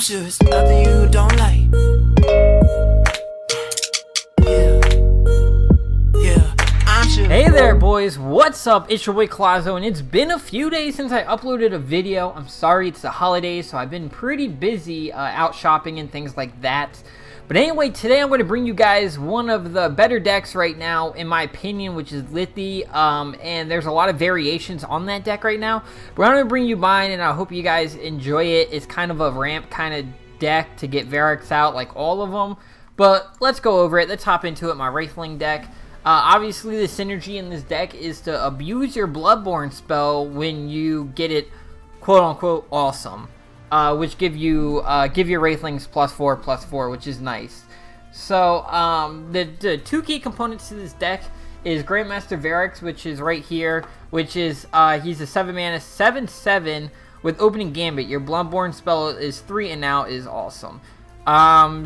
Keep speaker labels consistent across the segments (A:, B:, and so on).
A: sure it's nothing you don't like. I'm sure.
B: Hey there, boys, what's up? It's your boy Clazo, and it's been a few days since I uploaded a video. I'm sorry, it's the holidays, so I've been pretty busy out shopping and things like that. But anyway, today I'm going to bring you guys one of the better decks right now, in my opinion, which is Lithy. And there's a lot of variations on that deck right now. But I'm going to bring you mine, and I hope you guys enjoy it. It's kind of a ramp kind of deck to get Variax out, like all of them. But let's go over it. Let's hop into it. My Wraithling deck. Obviously, the synergy in this deck is to abuse your Bloodborne spell when you get it, quote-unquote, awesome. Which give your Wraithlings +4/+4, which is nice. So, the two key components to this deck is Grandmaster Variax, which is right here, which is, he's a 7-mana, 7/7 with Opening Gambit. Your Bloodborne spell is 3 and now is awesome.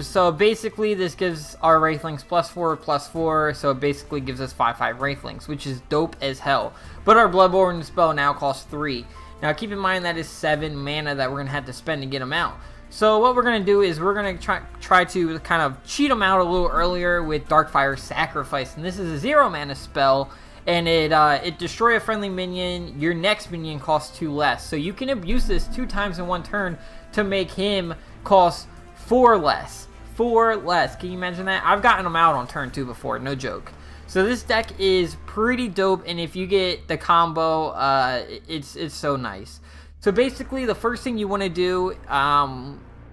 B: So basically this gives our Wraithlings +4/+4, so it basically gives us 5/5 Wraithlings, which is dope as hell. But our Bloodborne spell now costs 3. Now keep in mind that is 7 mana that we're going to have to spend to get them out. So what we're going to do is we're going to try to kind of cheat them out a little earlier with Darkfire Sacrifice. And this is a 0 mana spell, and it destroy a friendly minion. Your next minion costs 2 less. So you can abuse this 2 times in one turn to make him cost 4 less. 4 less. Can you imagine that? I've gotten them out on turn 2 before, no joke. So this deck is pretty dope, and if you get the combo, it's so nice. So basically, the first thing you want to do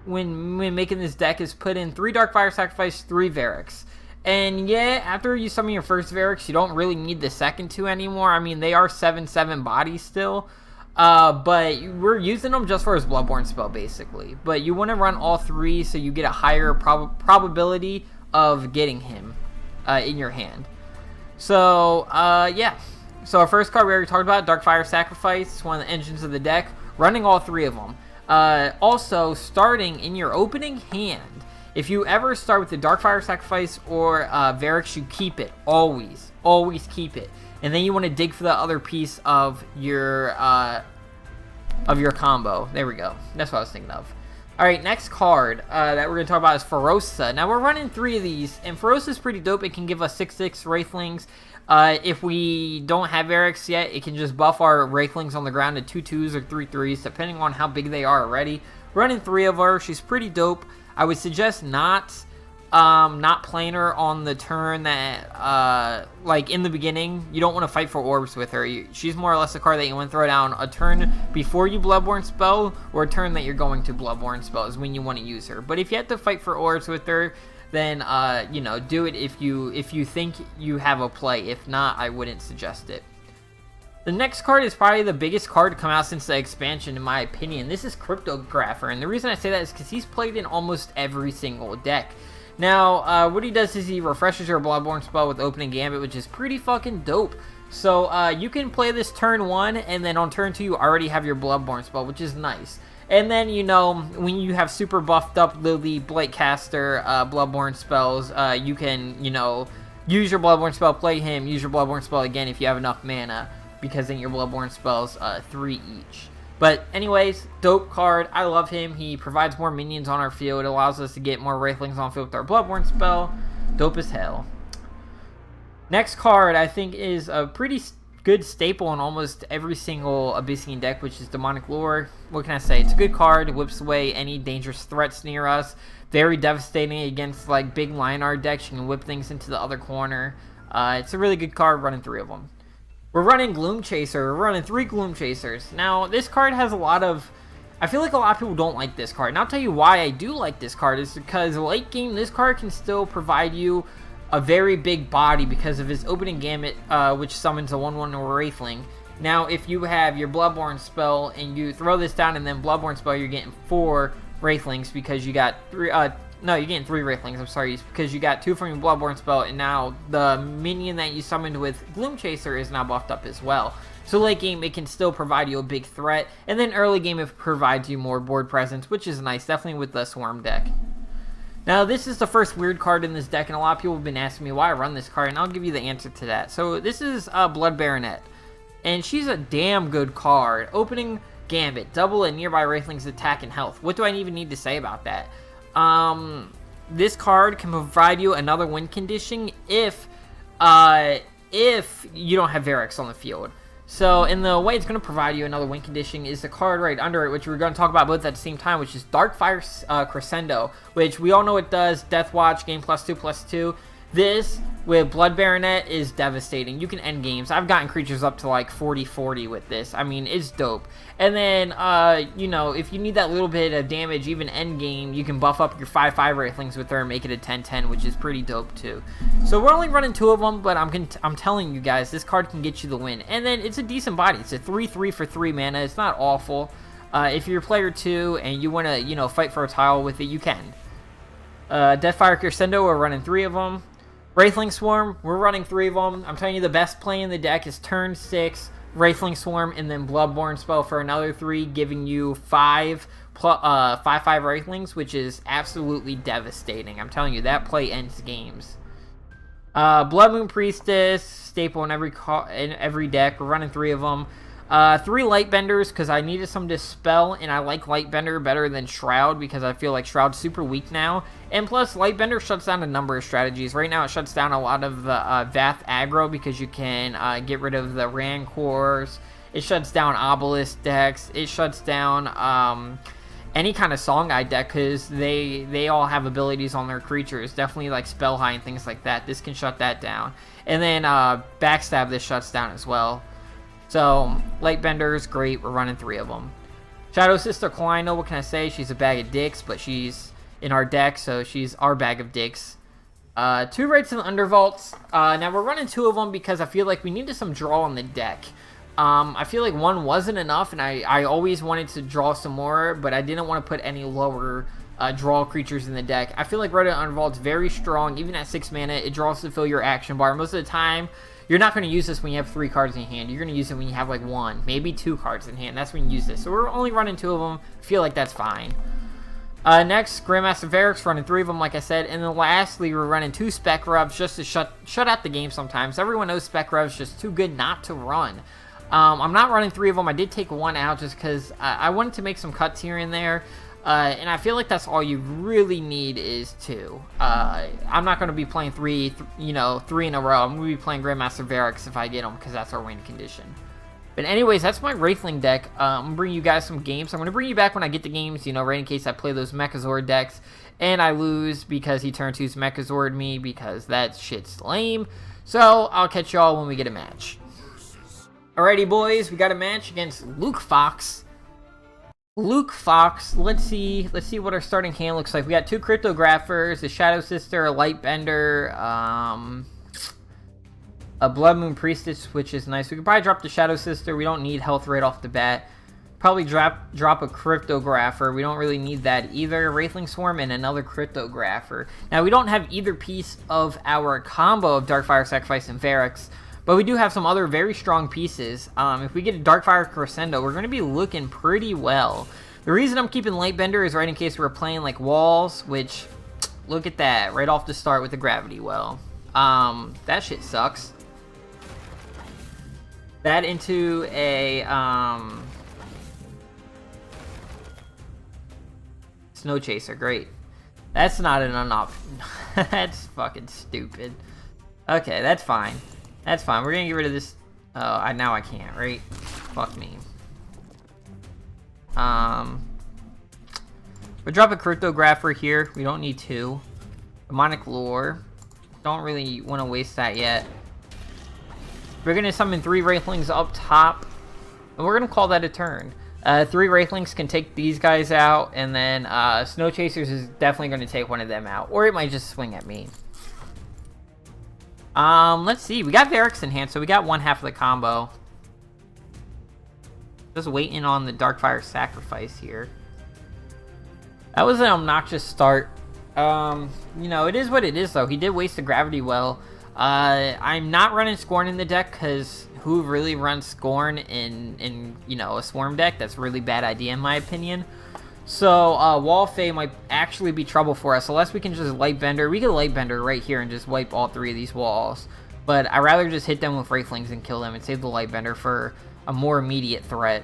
B: when making this deck is put in 3 Darkfire Sacrifice, 3 Variax. And yeah, after you summon your first Variax, you don't really need the second 2 anymore. I mean, they are 7/7 bodies still. But we're using them just for his Bloodborne spell, basically. But you want to run all 3 so you get a higher probability of getting him in your hand. So, yeah. So our first card we already talked about, Darkfire Sacrifice. It's one of the engines of the deck. Running all 3 of them. Also, starting in your opening hand, if you ever start with the Darkfire Sacrifice or Variax, you keep it. Always. Always keep it. And then you want to dig for the other piece of your combo. There we go. That's what I was thinking of. Alright, next card that we're going to talk about is Ferosa. Now, we're running 3 of these, and Ferosa is pretty dope. It can give us 6/6 Wraithlings. If we don't have Variax yet, it can just buff our Wraithlings on the ground to 2/2s or 3/3s, depending on how big they are already. Running 3 of her. She's pretty dope. I would suggest not playing her on the turn that, like in the beginning. You don't want to fight for orbs with her. She's more or less a card that you want to throw down a turn before you Bloodborne spell, or a turn that you're going to Bloodborne spell is when you want to use her. But if you have to fight for orbs with her, then, you know, do it if you think you have a play. If not, I wouldn't suggest it. The next card is probably the biggest card to come out since the expansion, in my opinion. This is Cryptographer, and the reason I say that is because he's played in almost every single deck. Now, what he does is he refreshes your Bloodborne spell with Opening Gambit, which is pretty fucking dope. So, you can play this turn 1, and then on turn 2, you already have your Bloodborne spell, which is nice. And then, you know, when you have super buffed up Lily, Blightcaster, Bloodborne spells, you can, you know, use your Bloodborne spell, play him, use your Bloodborne spell again if you have enough mana, because then your Bloodborne spells 3 each. But anyways, dope card. I love him. He provides more minions on our field. It allows us to get more Wraithlings on field with our Bloodborne spell. Dope as hell. Next card I think is a pretty good staple in almost every single Abyssinian deck, which is Demonic Lure. What can I say? It's a good card. It whips away any dangerous threats near us. Very devastating against like big Lionard decks. You can whip things into the other corner. It's a really good card, running 3 of them. We're running Gloom Chaser. We're running 3 Gloom Chasers. Now, this card has a lot of... I feel like a lot of people don't like this card. And I'll tell you why I do like this card. Is because late game, this card can still provide you a very big body because of his Opening Gambit, which summons a 1/1 Wraithling. Now, if you have your Bloodborne spell and you throw this down and then Bloodborne spell, you're getting 4 Wraithlings because you got 3... No, you're getting 3 Wraithlings, I'm sorry, because you got 2 from your Bloodborne spell, and now the minion that you summoned with Gloom Chaser is now buffed up as well. So late game, it can still provide you a big threat, and then early game, it provides you more board presence, which is nice, definitely with the Swarm deck. Now, this is the first weird card in this deck, and a lot of people have been asking me why I run this card, and I'll give you the answer to that. So this is Blood Baronet, and she's a damn good card. Opening Gambit. Double a nearby Wraithling's attack and health. What do I even need to say about that? This card can provide you another win condition if you don't have Variax on the field. So, in the way it's going to provide you another win condition is the card right under it, which we're going to talk about both at the same time, which is Darkfire Crescendo, which we all know it does. Death Watch, game +2/+2. This, with Blood Baronet, is devastating. You can end games. I've gotten creatures up to like 40-40 with this. I mean, it's dope. And then, you know, if you need that little bit of damage, even end game, you can buff up your 5/5 Wraithlings with her and make it a 10/10, which is pretty dope too. So we're only running 2 of them, but I'm telling you guys, this card can get you the win. And then it's a decent body. It's a 3/3 for 3 mana. It's not awful. If you're player 2 and you want to, you know, fight for a tile with it, you can. Deathfire Crescendo, we're running 3 of them. Wraithling Swarm, we're running 3 of them. I'm telling you, the best play in the deck is turn 6, Wraithling Swarm, and then Bloodborne Spell for another 3, giving you 5/5 Wraithlings, which is absolutely devastating. I'm telling you, that play ends games. Blood Moon Priestess, staple in every deck. We're running 3 of them. 3 Lightbenders, because I needed some Dispel, and I like Lightbender better than Shroud, because I feel like Shroud's super weak now. And plus, Lightbender shuts down a number of strategies. Right now, it shuts down a lot of the Vath aggro, because you can get rid of the Rancors. It shuts down Obelisk decks. It shuts down any kind of Songhai deck, because they all have abilities on their creatures. Definitely like Spell High and things like that. This can shut that down. And then Backstab, this shuts down as well. So, Lightbender is great. We're running 3 of them. Shadow Sister Kalino, what can I say? She's a bag of dicks, but she's in our deck, so she's our bag of dicks. 2 Wraiths and Undervaults. Now, we're running 2 of them because I feel like we needed some draw on the deck. I feel like 1 wasn't enough, and I always wanted to draw some more, but I didn't want to put any lower draw creatures in the deck. I feel like Wraith and Undervault's very strong. Even at 6 mana, it draws to fill your action bar. Most of the time, you're not going to use this when you have 3 cards in hand. You're going to use it when you have like 1, maybe 2 cards in hand. That's when you use this. So we're only running 2 of them. I feel like that's fine. Next, Grandmaster Variax, running 3 of them, like I said. And then lastly, we're running 2 Spec Revs just to shut out the game sometimes. Everyone knows Spec Revs just too good not to run. I'm not running 3 of them. I did take 1 out just because I wanted to make some cuts here and there. And I feel like that's all you really need is 2. I'm not going to be playing 3 in a row. I'm going to be playing Grandmaster Variax if I get them, because that's our win condition. But anyways, that's my Wraithling deck. I'm going to bring you guys some games. I'm going to bring you back when I get the games, right in case I play those Mechazord decks and I lose because he turn 2's Mechazord me, because that shit's lame. So I'll catch y'all when we get a match. Alrighty, boys, we got a match against Luke Fox. Let's see what our starting hand looks like. We got 2 Cryptographers, a Shadow Sister, a Lightbender, a Blood Moon Priestess, which is nice. We could probably drop the Shadow Sister. We don't need health right off the bat. Probably drop a Cryptographer. We don't really need that either. Wraithling Swarm and another Cryptographer. Now, we don't have either piece of our combo of Darkfire Sacrifice and Variax, but we do have some other very strong pieces. If we get a Darkfire Crescendo, we're going to be looking pretty well. The reason I'm keeping Lightbender is right in case we're playing like walls, which, look at that, right off the start with the Gravity Well. That shit sucks. That into a Snow Chaser, great. That's not an option. That's fucking stupid. Okay, that's fine. That's fine. We're gonna get rid of this. Oh, now I can't, right? Fuck me. We'll drop a Cryptographer here. We don't need 2. Demonic Lure. Don't really want to waste that yet. We're gonna summon 3 Wraithlings up top, and we're gonna call that a turn. 3 Wraithlings can take these guys out, and then Snow Chasers is definitely gonna take one of them out, or it might just swing at me. Let's see. We got Variax in hand, so we got 1/2 of the combo. Just waiting on the Darkfire Sacrifice here. That was an obnoxious start. It is what it is, though. He did waste the Gravity Well. I'm not running Scorn in the deck, because who really runs Scorn in a Swarm deck? That's a really bad idea, in my opinion. So, Wall Fae might actually be trouble for us, unless we can just Lightbender. We could Lightbender right here and just wipe all 3 of these walls. But I'd rather just hit them with Wraithlings and kill them and save the Lightbender for a more immediate threat.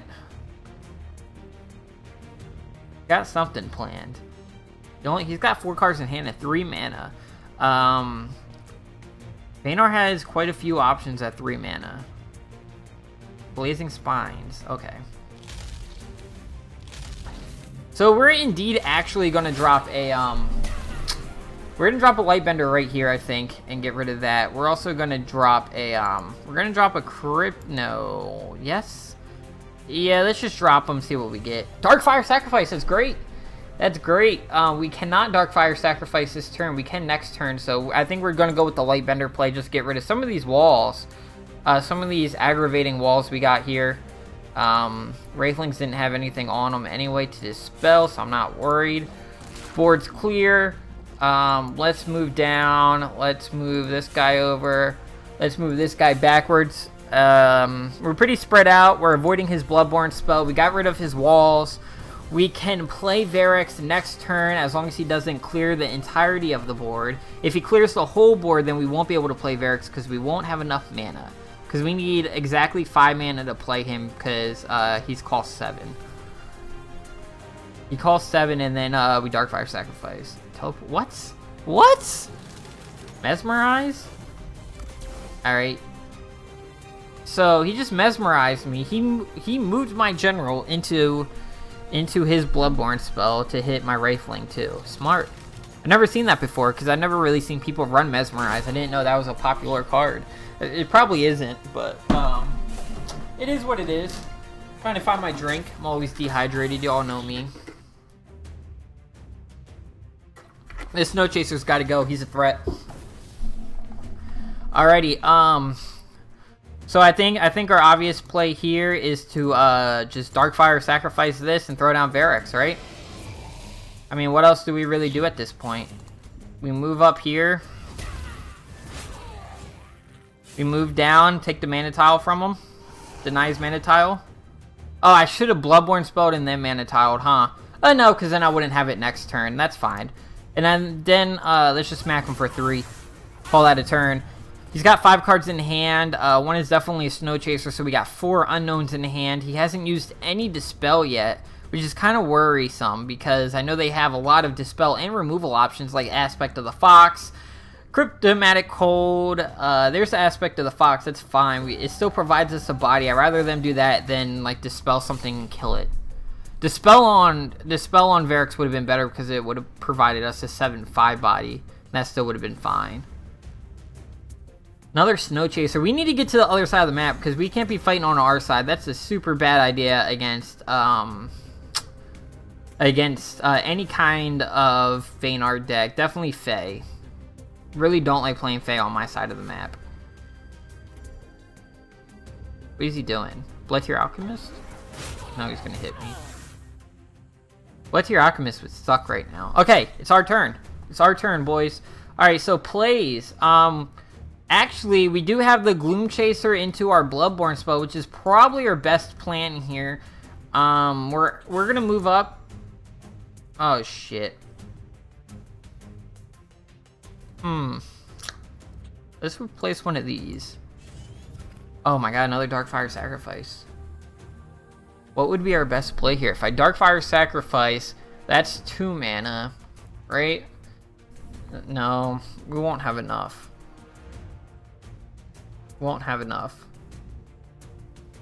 B: Got something planned. He's got 4 cards in hand at 3 mana. Feanor has quite a few options at 3 mana. Blazing Spines. Okay. So we're indeed actually going to drop a we're going to drop a Lightbender right here, I think, and get rid of that. We're also going to drop a we're going to drop a Crypno. Yes. Yeah, let's just drop them, see what we get. Darkfire Sacrifice, that's great. That's great. We cannot Darkfire Sacrifice this turn. We can next turn, so I think we're going to go with the Lightbender play. Just get rid of some of these walls. Some of these aggravating walls we got here. Wraithlings didn't have anything on them anyway to dispel, so I'm not worried. Board's clear. Let's move down. Let's move this guy over. Let's move this guy backwards. We're pretty spread out. We're avoiding his Bloodborne spell. We got rid of his walls. We can play Variax next turn as long as he doesn't clear the entirety of the board. If he clears the whole board, then we won't be able to play Variax because we won't have enough mana. Because we need exactly 5 mana to play him because he's cost 7. He costs 7 and then we Darkfire Sacrifice. What? What? Mesmerize? Alright. So he just mesmerized me. He moved my general into his Bloodborne spell to hit my Wraithling too. Smart. I've never seen that before because I've never really seen people run Mesmerize. I didn't know that was a popular card. It probably isn't, but it is what it is. Trying to find my drink. I'm always dehydrated. Y'all know me. This Snow Chaser's got to go. He's a threat. Alrighty. So I think our obvious play here is to just Darkfire Sacrifice this and throw down Variax, right? I mean, what else do we really do at this point? We move up here. We move down, take the mana tile from him. Deny his mana tile. Oh, I should have Bloodborne spelled and then mana tiled, huh? No, because then I wouldn't have it next turn. That's fine. And then let's just smack him for 3. Call that a turn. He's got 5 cards in hand. One is definitely a Snow Chaser, so we got 4 unknowns in hand. He hasn't used any Dispel yet, which is kind of worrisome because I know they have a lot of Dispel and removal options like Aspect of the Fox, Cryptomatic Cold. There's the Aspect of the Fox. That's fine. It still provides us a body. I'd rather them do that than like Dispel something and kill it. Dispel on Variax would have been better because it would have provided us a 7/5 body. That still would have been fine. Another Snow Chaser. We need to get to the other side of the map because we can't be fighting on our side. That's a super bad idea against any kind of Feanor deck. Definitely Fey. Really don't like playing Fey on my side of the map. What is he doing? Bloodtear Alchemist? No, he's gonna hit me. Bloodtear Alchemist would suck right now. Okay, it's our turn. It's our turn, boys. Alright, so plays. Actually, we do have the Gloom Chaser into our Bloodborne spell, which is probably our best plan here. We're gonna move up. Oh shit. Let's replace one of these. Oh my god, another Darkfire Sacrifice. What would be our best play here? If I Darkfire Sacrifice, that's 2 mana, right? No, we won't have enough. Won't have enough.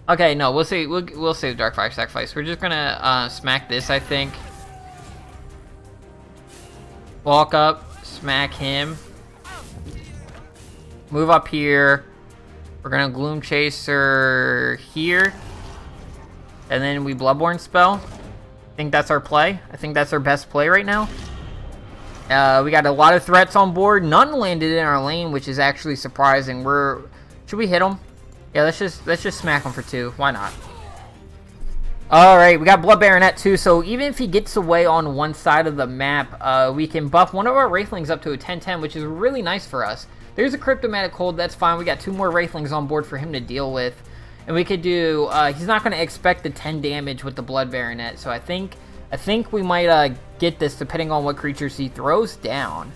B: Okay, no, we'll save Darkfire Sacrifice. We're just gonna smack this, I think. Walk up, smack him. Move up here. We're gonna Gloom Chaser here. And then we Bloodborne spell. I think that's our play. I think that's our best play right now. We got a lot of threats on board. None landed in our lane, which is actually surprising. Should we hit him? Yeah, let's just smack him for 2. Why not? Alright, we got Blood Baronet too, so even if he gets away on one side of the map, we can buff one of our Wraithlings up to a 10/10, which is really nice for us. There's a Cryptomatic Hold, that's fine. We got 2 more Wraithlings on board for him to deal with. And we could do, he's not going to expect the 10 damage with the Blood Baronet, so I think we might get this depending on what creatures he throws down.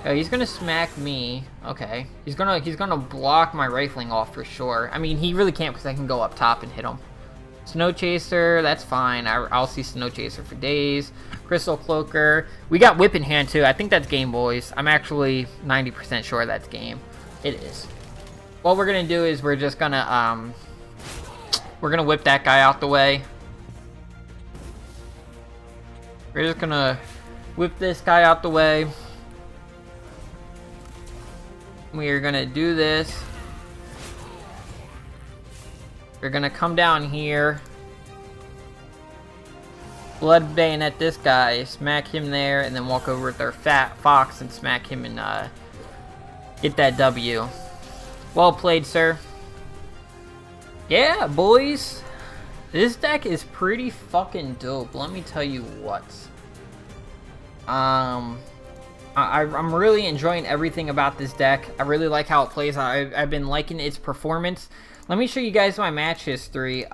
B: Oh, he's gonna smack me. Okay, he's gonna block my Wraithling off for sure. I mean, he really can't because I can go up top and hit him. Snow Chaser, that's fine. I'll see Snow Chaser for days. Crystal Cloaker. We got Whip in hand too. I think that's game, boys. I'm actually 90% sure that's game. It is. What we're gonna do is we're just gonna whip that guy out the way. We're just gonna whip this guy out the way. We are gonna do this. We're gonna come down here. Blood Bayonet this guy, smack him there, and then walk over with our Fat Fox and smack him and get that W. Well played, sir. Yeah, boys. This deck is pretty fucking dope. Let me tell you what. I'm really enjoying everything about this deck. I really like how it plays. I've been liking its performance. Let me show you guys my match history.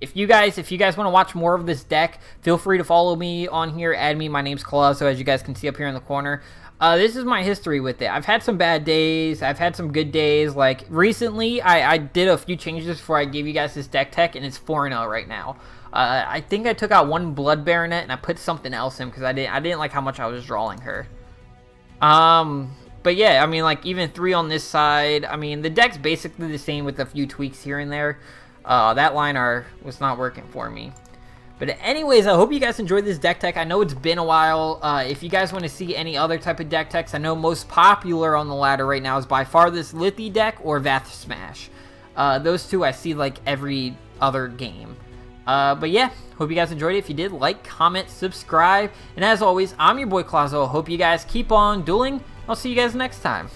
B: If you guys want to watch more of this deck, feel free to follow me on here. Add me. My name's Colazo, as you guys can see up here in the corner. This is my history with it. I've had some bad days. I've had some good days. Like, recently, I did a few changes before I gave you guys this deck tech, and it's 4-0 right now. I think I took out one Blood Baronet, and I put something else in, because I didn't like how much I was drawing her. But yeah, I mean, like, even 3 on this side. I mean, the deck's basically the same with a few tweaks here and there. That line was not working for me. But anyways, I hope you guys enjoyed this deck tech. I know it's been a while. If you guys want to see any other type of deck techs, I know most popular on the ladder right now is by far this Lithy deck or Vath Smash. Those two I see like every other game. But yeah, hope you guys enjoyed it. If you did, like, comment, subscribe. And as always, I'm your boy Colazo. Hope you guys keep on dueling. I'll see you guys next time.